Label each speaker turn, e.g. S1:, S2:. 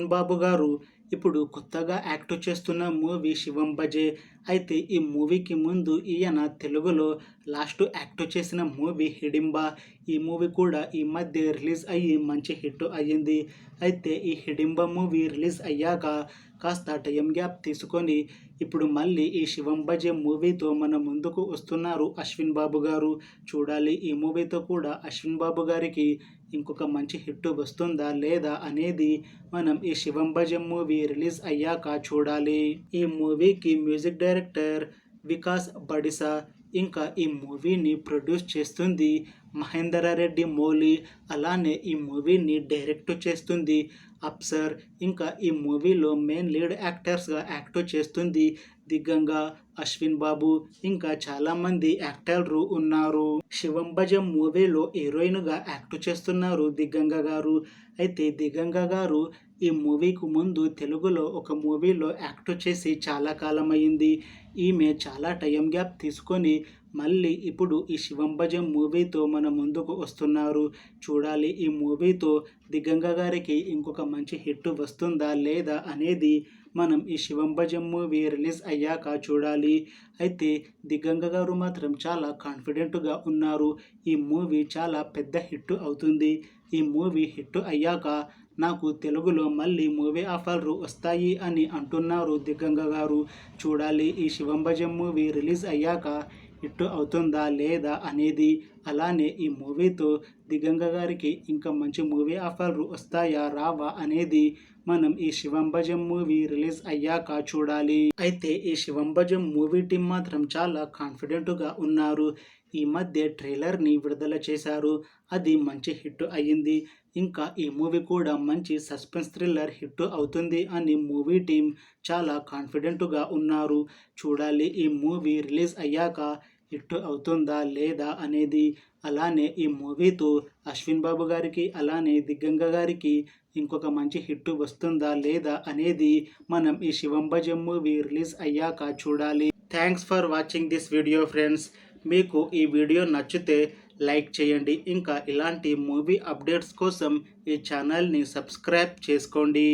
S1: అశ్విన్ బాబు గారు ఇప్పుడు కొత్తగా యాక్ట్ చేస్తున్న మూవీ శివం బజే. అయితే ఈ మూవీకి ముందు ఈయన తెలుగులో లాస్ట్ యాక్ట్ చేసిన మూవీ హిడింబ. ఈ మూవీ కూడా ఈ మధ్య రిలీజ్ అయ్యి మంచి హిట్ అయ్యింది. అయితే ఈ హిడింబ మూవీ రిలీజ్ అయ్యాక కాస్త టైం గ్యాప్ తీసుకొని ఇప్పుడు మళ్ళీ ఈ శివం బజే మూవీతో మన ముందుకు వస్తున్నారు అశ్విన్ బాబు గారు. చూడాలి ఈ మూవీతో కూడా అశ్విన్ బాబు గారికి ఇంకొక మంచి హిట్ వస్తుందా లేదా అనేది మనం ఈ శివం భజన్ మూవీ రిలీజ్ అయ్యాక చూడాలి. ఈ మూవీకి మ్యూజిక్ డైరెక్టర్ వికాస్ బడిసా, ఇంకా ఈ మూవీని ప్రొడ్యూస్ చేస్తుంది మహేందర్ రెడ్డి మౌలి. అలానే ఈ మూవీని డైరెక్ట్ చేస్తుంది అప్సర్. ఇంకా ఈ మూవీలో మెయిన్ లీడ్ యాక్టర్స్గా యాక్ట్ చేస్తుంది దిగ్గంగా అశ్విన్ బాబు. ఇంకా చాలామంది యాక్టర్లు ఉన్నారు. శివం భజన్ మూవీలో హీరోయిన్గా యాక్ట్ చేస్తున్నారు దిగ్గంగా గారు. అయితే దిగ్గంగా గారు ఈ మూవీకి ముందు తెలుగులో ఒక మూవీలో యాక్ట్ చేసి చాలా కాలమైంది. ఈమె చాలా టైం గ్యాప్ తీసుకొని మళ్ళీ ఇప్పుడు ఈ శివం భజన్ మూవీతో మన ముందుకు వస్తున్నారు. చూడాలి ఈ మూవీతో దిగ్గంగా గారికి ఇంకొక మంచి హిట్ వస్తుందా లేదా అనేది మనం ఈ శివం భజన్ మూవీ రిలీజ్ అయ్యాక చూడాలి. అయితే దిగ్గంగా గారు మాత్రం చాలా కాన్ఫిడెంట్గా ఉన్నారు. ఈ మూవీ చాలా పెద్ద హిట్ అవుతుంది. ఈ మూవీ హిట్ అయ్యాక నాకు తెలుగులో మళ్ళీ మూవీ ఆఫర్లు వస్తాయి అని అంటున్నారు దిగ్గంగా గారు. చూడాలి ఈ శివం భజన్ మూవీ రిలీజ్ అయ్యాక హిట్ అవుతుందా లేదా అనేది. అలానే ఈ మూవీతో దిగ్గంగా గారికి ఇంకా మంచి మూవీ ఆఫర్లు వస్తాయా రావా అనేది మనం ఈ శివం భజన్ మూవీ రిలీజ్ అయ్యాక చూడాలి. అయితే ఈ శివం భజన్ మూవీ టీం మాత్రం చాలా కాన్ఫిడెంట్గా ఉన్నారు. ఈ మధ్య ట్రైలర్ని విడుదల చేశారు. అది మంచి హిట్ అయ్యింది. ఇంకా ఈ మూవీ కూడా మంచి సస్పెన్స్ థ్రిల్లర్ హిట్ అవుతుంది అని మూవీ టీం చాలా కాన్ఫిడెంట్గా ఉన్నారు. చూడాలి ఈ మూవీ రిలీజ్ అయ్యాక హిట్ అవుతుందా లేదా అనేది. అలానే ఈ మూవీతో అశ్విన్ బాబు గారికి అలానే దిగ్గంగా గారికి ఇంకొక మంచి హిట్ వస్తుందా లేదా అనేది మనం ఈ శివం భజన్ మూవీ రిలీజ్ అయ్యాక చూడాలి. Thanks for watching this video friends. మీకు ఈ వీడియో నచ్చితే లైక్ చేయండి. ఇంకా ఇలాంటి మూవీ అప్డేట్స్ కోసం ఈ ఛానల్ని సబ్స్క్రైబ్ చేసుకోండి.